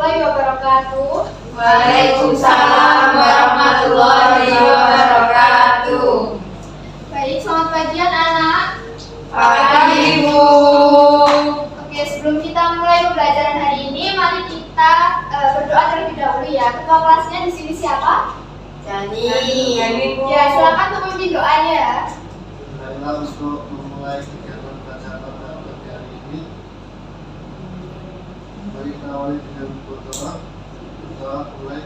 warahmatullahi wabarakatuh. Waalaikumsalam warahmatullahi wabarakatuh. Baik, selamat pagi anak-anak. Pagi Ibu. Oke, sebelum kita mulai pembelajaran hari ini, mari kita berdoa terlebih dahulu ya. Ketua kelasnya di sini siapa? Yani Bu. Ya, silakan untuk memimpin doanya ya. Baiklah, untuk memulai kegiatan belajar pada pagi hari ini, mari kita awali dengan berdoa. Berdoa mulai.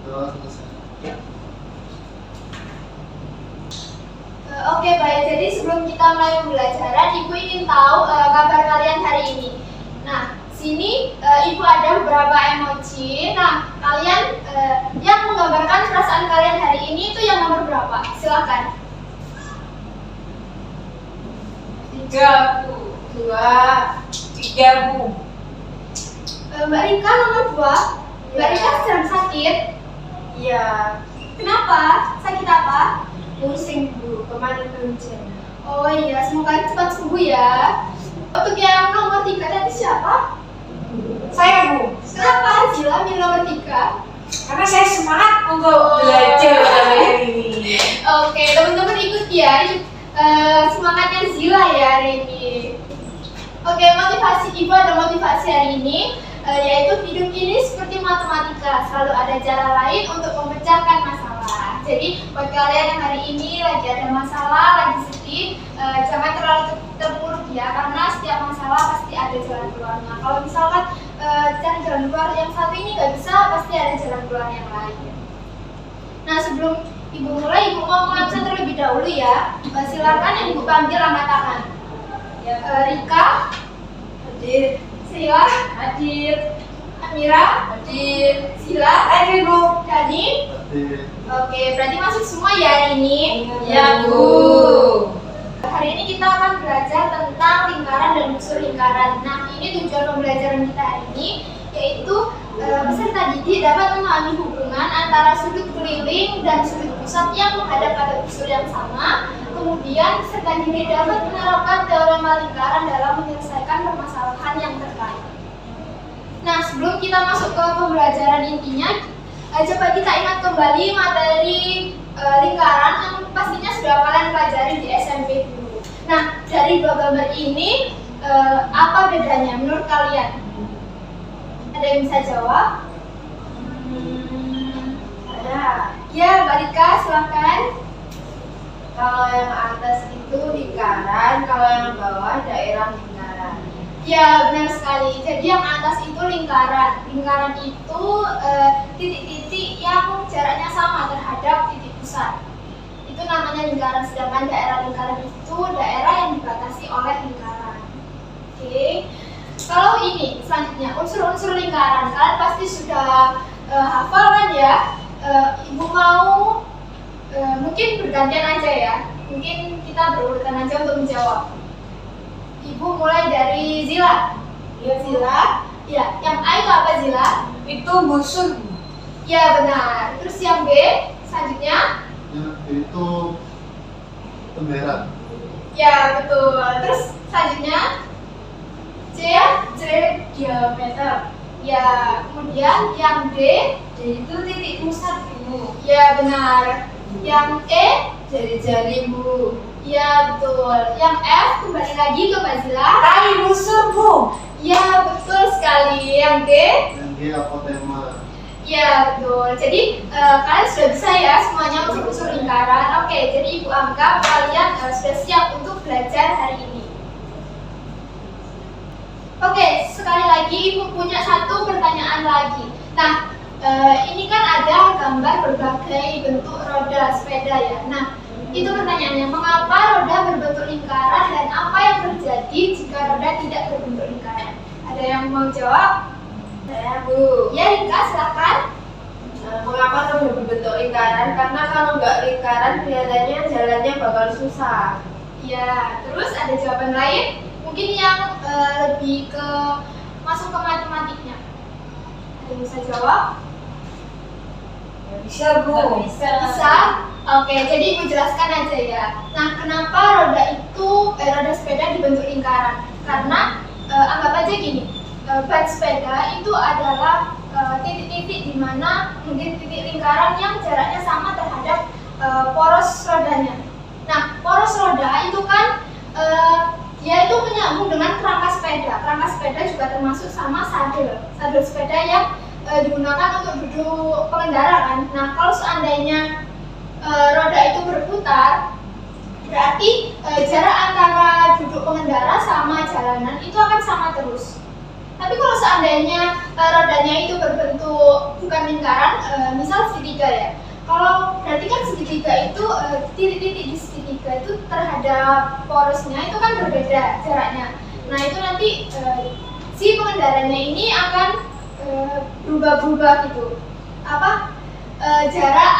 Doa selesai. Oke, baik. Jadi sebelum kita mulai pembelajaran, Ibu ingin tahu kabar kalian hari ini. Nah, sini Ibu ada beberapa emoji. Nah, kalian yang menggambarkan perasaan kalian hari ini itu yang nomor berapa? Silakan. 3 Bu. 3 Bu. Mbak Rika nomor 2. Mbak Rika sedang sakit. Iya. Kenapa? Sakit apa? Pusing Bu. Kemarin hujan. Oh iya, semoga cepat sembuh ya. Untuk yang nomor 3 tadi siapa? Saya Bu. Kenapa Zila milih nomor 3? Karena saya semangat untuk belajar hari ini. Oke, teman-teman ikut ya. Semangatnya Zila ya hari ini. Oke, motivasi Ibu ada motivasi hari ini, yaitu hidup ini seperti matematika, selalu ada cara lain untuk memecahkan masalah. Jadi buat kalian yang hari ini lagi ada masalah, lagi sedih, jangan terlalu terpuruk ya, karena setiap masalah pasti ada jalan keluarnya. Kalau misalkan cari jalan keluar yang satu ini nggak bisa, pasti ada jalan keluar yang lain. Nah, sebelum Ibu mulai, Ibu mau absen terlebih dahulu ya. Silakan yang Ibu panggil angkat tangan. Rika, Hadir. Sila, Hadir. Amira, Hadir. Sila, Hadir Bu. Dani. Jadi, Oke, berarti masuk semua ya hari ini. Ya Bu. Hari ini kita akan belajar tentang lingkaran dan busur lingkaran. Nah, ini tujuan pembelajaran kita hari ini, yaitu peserta didik dapat memahami hubungan antara sudut keliling dan sudut pusat yang menghadap pada busur yang sama. Kemudian peserta didik dapat menerapkan teorema lingkaran dalam menyelesaikan permasalahan yang terkait. Nah, sebelum kita masuk ke pembelajaran intinya, coba kita ingat kembali materi lingkaran yang pastinya sudah kalian pelajari di SMP dulu. Nah, dari dua gambar ini, apa bedanya menurut kalian? Ada yang bisa jawab? Ada. Ya, Mbak Rika, silakan. Kalau yang atas itu lingkaran, kalau yang bawah daerah lingkaran. Ya, benar sekali. Jadi yang atas itu lingkaran. Lingkaran itu titik-titik yang jaraknya sama terhadap titik pusat. Itu namanya lingkaran. Sedangkan daerah lingkaran itu daerah yang dibatasi oleh lingkaran. Oke. Kalau ini selanjutnya unsur-unsur lingkaran, kalian pasti sudah hafal kan ya? Ibu mau mungkin bergantian aja ya. Mungkin kita berurutan aja untuk menjawab. Ibu mulai dari Zila. Ya, Zila. Ya, yang A itu apa Zila? Itu busur. Ya, benar. Terus yang B selanjutnya? itu pemberan. Ya, betul. Terus selanjutnya? C ya? C Diameter. Ya, kemudian yang D? D itu titik pusat Bu. Ya, benar. Yang E? Jari-jari Bu. Ya, betul. Yang F kembali lagi ke Mbak Zila. Tali busur Bu. Ya, betul sekali. Yang G? Yang G apotema. Ya, betul. Jadi kalian sudah bisa ya semuanya unsur-unsur lingkaran. Oke, jadi Ibu anggap kalian sudah siap untuk belajar hari ini. Oke, sekali lagi Ibu punya satu pertanyaan lagi. Nah, ini kan ada gambar berbagai bentuk roda sepeda ya. Nah, itu pertanyaannya, mengapa roda berbentuk lingkaran dan apa yang terjadi jika roda tidak berbentuk lingkaran? Ada yang mau jawab? Saya Bu. Ya, Rika, silakan. Mengapa roda berbentuk lingkaran? Karena kalau nggak lingkaran kelihatannya jalannya bakal susah. Ya, terus ada jawaban lain? Mungkin yang lebih ke masuk ke matematiknya. Ada yang bisa jawab? Bisa Bu. Bisa? Oke, jadi Ibu jelaskan aja ya. Nah, kenapa roda sepeda dibentuk lingkaran? Karena anggap aja gini, ban sepeda itu adalah titik-titik di mana mungkin titik lingkaran yang jaraknya sama terhadap poros rodanya. Nah, poros roda itu kan dia itu menyambung dengan kerangka sepeda. Kerangka sepeda juga termasuk sama sadel sepeda yang digunakan untuk duduk pengendara kan. Nah, kalau seandainya roda itu berputar, berarti jarak antara duduk pengendara sama jalanan itu akan sama terus. Tapi kalau seandainya rodanya itu berbentuk bukan lingkaran, misal segitiga ya. Kalau berarti kan segitiga itu titik-titik di segitiga itu terhadap porosnya itu kan berbeda jaraknya. Nah itu nanti si pengendaranya ini akan berubah-berubah gitu. Jarak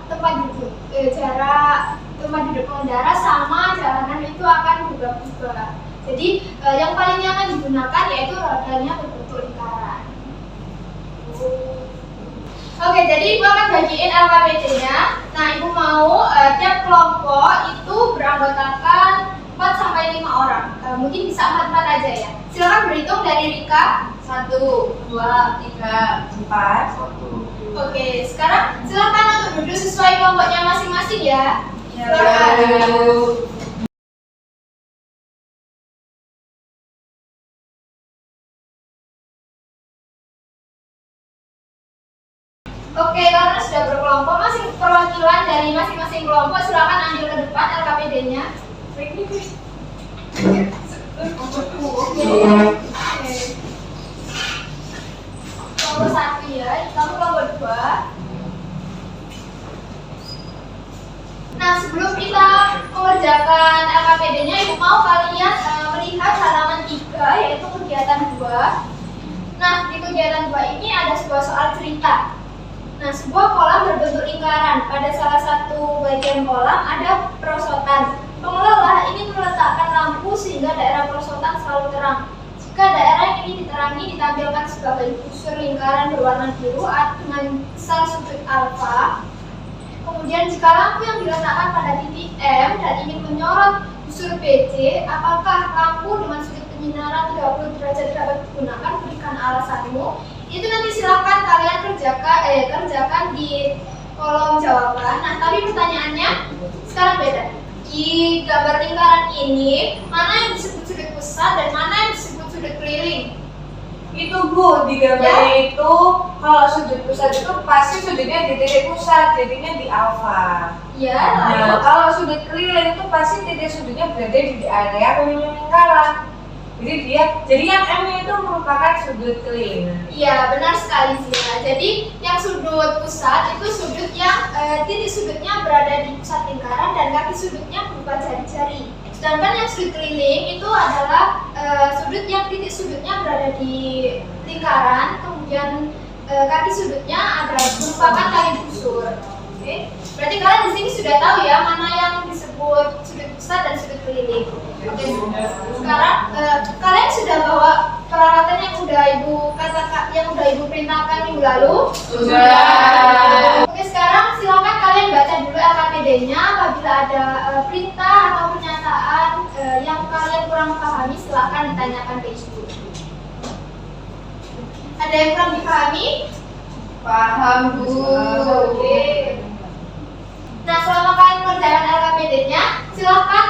tempat duduk, jarak tempat duduk pengendara sama jalanan itu akan berubah-ubah. Jadi yang paling nyaman digunakan yaitu rodanya berbentuk lingkaran. Oke, jadi Ibu akan bagiin LKPD-nya. Nah, Ibu mau tiap kelompok itu beranggotakan 4 sampai 5 orang. Mungkin bisa 4 aja ya. Silakan berhitung dari Rika. 1, 2, 3, 4. Oke, sekarang silakan untuk duduk sesuai kelompoknya masing-masing ya. Silakan. Oke, karena sudah berkelompok, masing perwakilan dari masing-masing kelompok silakan ambil ke depan LKPD-nya. Kelompok 1 ya, kamu kelompok 2. Nah, sebelum kita mengerjakan LKPD-nya, Ibu mau kalian melihat halaman 3, yaitu kegiatan 2. Nah, di kegiatan 2 ini ada sebuah soal cerita. Nah, sebuah kolam berbentuk lingkaran. Pada salah satu bagian kolam ada perosotan. Pengelola ingin meletakkan lampu sehingga daerah perosotan selalu terang. Jika daerah yang ingin diterangi ditampilkan sebagai busur lingkaran berwarna biru dengan sel sudut alfa. Kemudian jika lampu yang diletakkan pada titik M dan ingin menyorot busur BC, apakah lampu dengan sudut penyinaran 30 derajat dapat digunakan? Berikan alasanmu. Itu nanti silakan kalian kerjakan di kolom jawaban. Nah, tapi pertanyaannya sekarang beda. Di gambar lingkaran ini, mana yang disebut sudut pusat dan mana yang disebut sudut keliling? Itu Bu, di gambarnya itu kalau sudut pusat itu pasti sudutnya di titik pusat, titiknya di alfa. Ya, Nah, kalau sudut keliling itu pasti titik sudutnya berada di area keliling lingkaran. Jadi yang M itu merupakan sudut keliling. iya, benar sekali Zila. Jadi yang sudut pusat itu sudut yang titik sudutnya berada di pusat lingkaran dan kaki sudutnya berupa jari-jari. Sedangkan yang sudut keliling itu adalah sudut yang titik sudutnya berada di lingkaran, kemudian kaki sudutnya adalah merupakan kaki busur. Oke, berarti kalian di sini sudah tahu ya mana yang disebut sudut pusat dan sudut keliling. Oke, sekarang kalian sudah bawa peralatan yang udah ibu perintahkan minggu lalu? Sudah. Oke, sekarang silakan kalian baca dulu LKPD-nya. Apabila ada perintah atau pernyataan yang kalian kurang pahami, silakan ditanyakan ke ibu. Ada yang kurang dipahami? Paham Bu. Oke. Nah, selama kalian mengerjakan LKPD-nya, silakan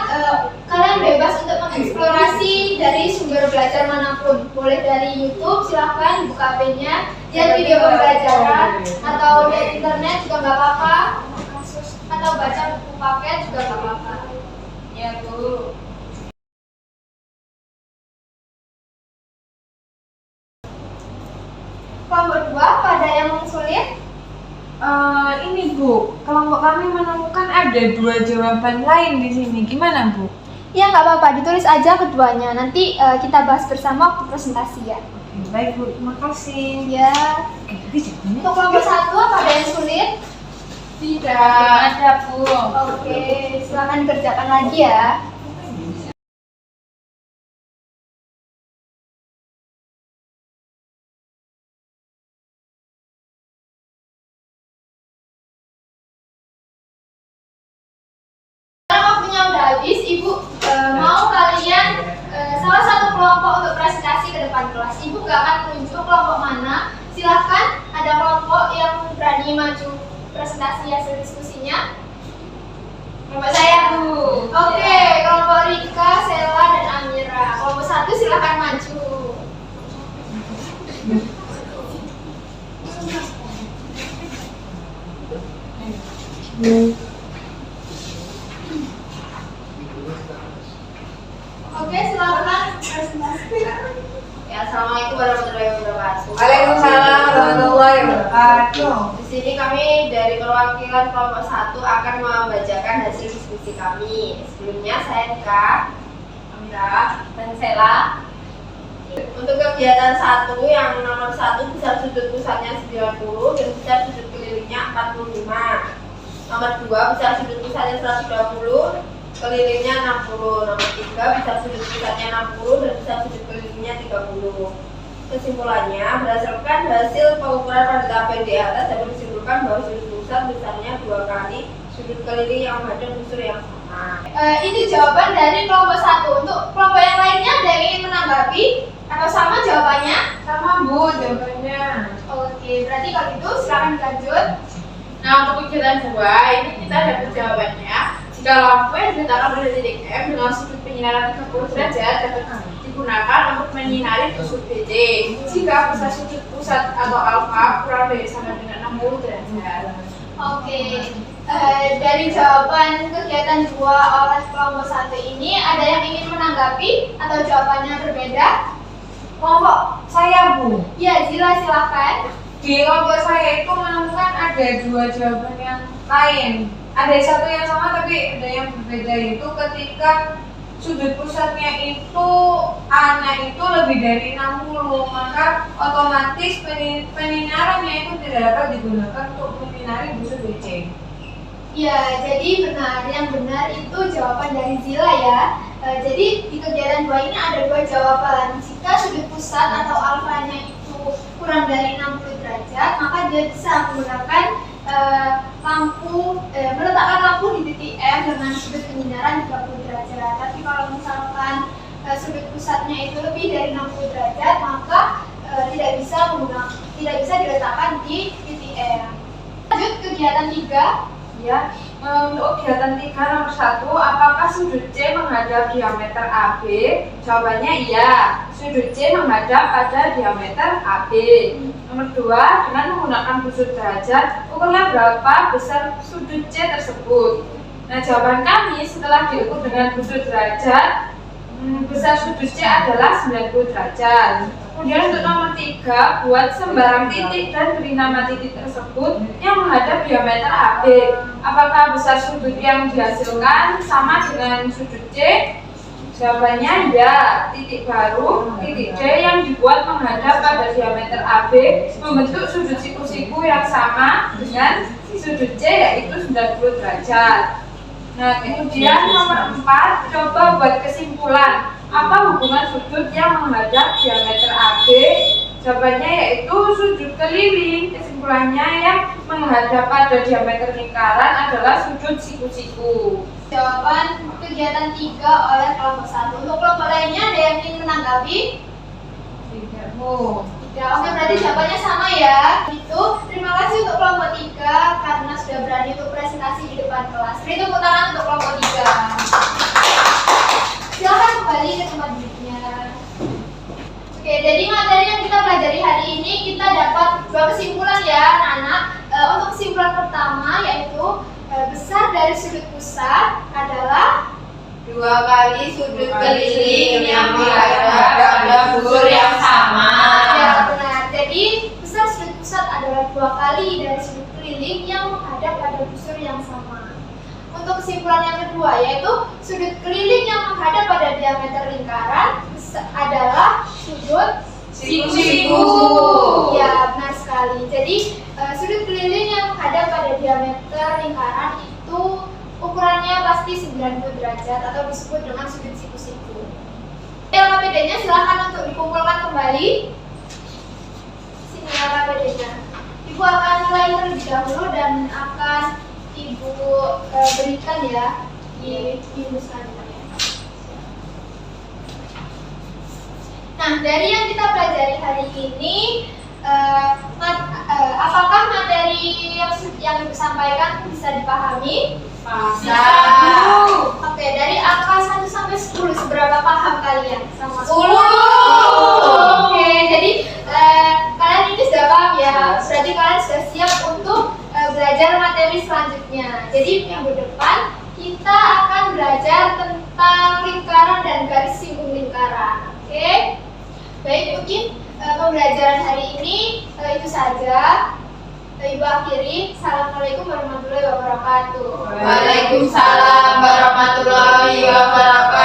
kalian bebas untuk mengeksplorasi dari sumber belajar manapun. Boleh dari YouTube, silakan buka HP-nya, lihat video pembelajaran, atau lihat internet juga nggak apa-apa, atau baca buku paket juga nggak apa-apa. Ya Bu. Kelompok 2, pada yang sulit? Ini Bu, kelompok kami menemukan ada 2 jawaban lain di sini. Gimana Bu? Ya nggak apa-apa, ditulis aja keduanya. Nanti kita bahas bersama waktu presentasi ya. Oke, baik Bu, terima kasih. Ya. Untuk kelompok 1, apa ada yang sulit? Tidak ada Bu. Oke, silakan dikerjakan lagi ya. Sekarang waktunya udah habis, Ibu mau kalian salah satu berani maju presentasi hasil diskusinya? Kelompok saya, Bu. Oke, kelompok Rika, Sela, dan Amira. Kelompok 1 silakan maju. Oke, silakan presentasi. Ya, assalamualaikum warahmatullahi wabarakatuh. Waalaikumsalam warahmatullahi wabarakatuh. Di sini kami dari perwakilan kelompok 1 akan membacakan hasil diskusi kami. Sebelumnya saya Rika, Amira, dan Sela. Untuk kegiatan 1 yang nomor 1 besar sudut pusatnya 90 dan besar sudut kelilingnya 45. Nomor 2 besar sudut pusatnya 120, kelilingnya 60. Nomor 3 besar sudut pusatnya 60 dan besar sudut kelilingnya 30. Kesimpulannya, berdasarkan hasil pengukuran pada tabel di atas dapat disimpulkan bahwa sudut pusat besarnya 2 kali sudut keliling yang menghadap busur yang sama. Ini jawaban dari kelompok 1. Untuk kelompok yang lainnya ada yang ingin menanggapi atau sama jawabannya? Sama, Bu, jawabannya. Oke, berarti kalau gitu silakan dilanjut. Nah, untuk kegiatan 2 ini kita dapat jawabannya. Jika lampu yang diletakkan pada titik M dengan sudut penyinaran 30 derajat dapat digunakan untuk menyinari busur BD jika besar sudut pusat atau alfa kurang dari sama dengan 60 derajat. Oke, dari jawaban kegiatan 2 oleh kelompok 1 ini ada yang ingin menanggapi atau jawabannya berbeda? Kelompok saya, Bu. Ya, Zila silakan. Di kelompok saya itu menemukan ada 2 jawaban yang lain. Ada satu yang sama tapi ada yang berbeda, itu ketika sudut pusatnya itu A-nya itu lebih dari 60, maka otomatis penyinarannya itu tidak dapat digunakan untuk menyinari busur BC. Ya, jadi benar. Yang benar itu jawaban dari Zila ya. Jadi di kegiatan 2 ini ada 2 jawaban. Jika sudut pusat atau alfanya itu kurang dari 60 derajat, maka dia bisa menggunakan meletakkan lampu di titik M dengan sudut penyinaran 30 derajat. Tapi kalau misalkan sudut pusatnya itu lebih dari 60 derajat, maka tidak bisa diletakkan di titik M. Lanjut kegiatan 3. Ya, untuk kegiatan 3 nomor 1, apakah sudut C menghadap diameter AB? Jawabannya iya, sudut C menghadap pada diameter AB. Nomor 2, dengan menggunakan busur derajat, ukurlah berapa besar sudut C tersebut. Nah, jawaban kami setelah diukur dengan busur derajat, besar sudut C adalah 90 derajat. Kemudian untuk nomor 3, buat sembarang titik dan beri nama titik tersebut yang menghadap diameter AB. Apakah besar sudut yang dihasilkan sama dengan sudut C? Jawabannya ya, titik baru, titik D yang dibuat menghadap pada diameter AB membentuk sudut siku-siku yang sama dengan sudut C, yaitu 90 derajat. Nah, kemudian nomor 4, coba buat kesimpulan. Apa hubungan sudut yang menghadap diameter AB? Jawabannya yaitu sudut keliling. Kesimpulannya yang menghadap pada diameter lingkaran adalah sudut siku-siku. Jawaban kegiatan 3 oleh kelompok 1. Untuk kelompok lainnya ada yang ingin menanggapi? Tidak, Bu. Tidak. Oke, berarti jawabannya sama ya. Itu. Terima kasih untuk kelompok 3 karena sudah berani untuk presentasi di depan kelas. Beri tepuk tangan untuk kelompok 3. Silakan kembali ke tempat duduknya. Oke, jadi materi yang kita pelajari hari ini kita dapat 2 kesimpulan ya, anak-anak. Untuk kesimpulan pertama yaitu besar dari sudut pusat adalah 2 kali sudut keliling yang menghadap pada busur yang sama. ya benar. Jadi besar sudut pusat adalah 2 kali dari sudut keliling yang menghadap pada busur yang sama. Untuk kesimpulan yang kedua yaitu sudut keliling yang menghadap pada diameter lingkaran adalah sudut Siku-siku. Ya, benar sekali. Jadi sudut keliling yang menghadap pada diameter lingkaran itu ukurannya pasti 90 derajat atau disebut dengan sudut siku-siku. LKPD-nya silahkan untuk dikumpulkan kembali. Sini LKPD-nya. Ibu akan mulai terlebih dahulu dan akan Ibu berikan ya di selanjutnya. Nah, dari yang kita pelajari hari ini, apakah materi yang Ibu sampaikan bisa dipahami? Bisa. Oke, dari angka 1 sampai 10 seberapa paham kalian sama 10. Oke, jadi kalian ini sudah paham ya. Berarti kalian sudah siap untuk belajar materi selanjutnya. Jadi minggu depan kita akan belajar tentang lingkaran dan garis singgung lingkaran. Oke. Baik, mungkin pembelajaran hari ini itu saja. Ibu akhiri. Assalamualaikum warahmatullahi wabarakatuh. Waalaikumsalam warahmatullahi wabarakatuh.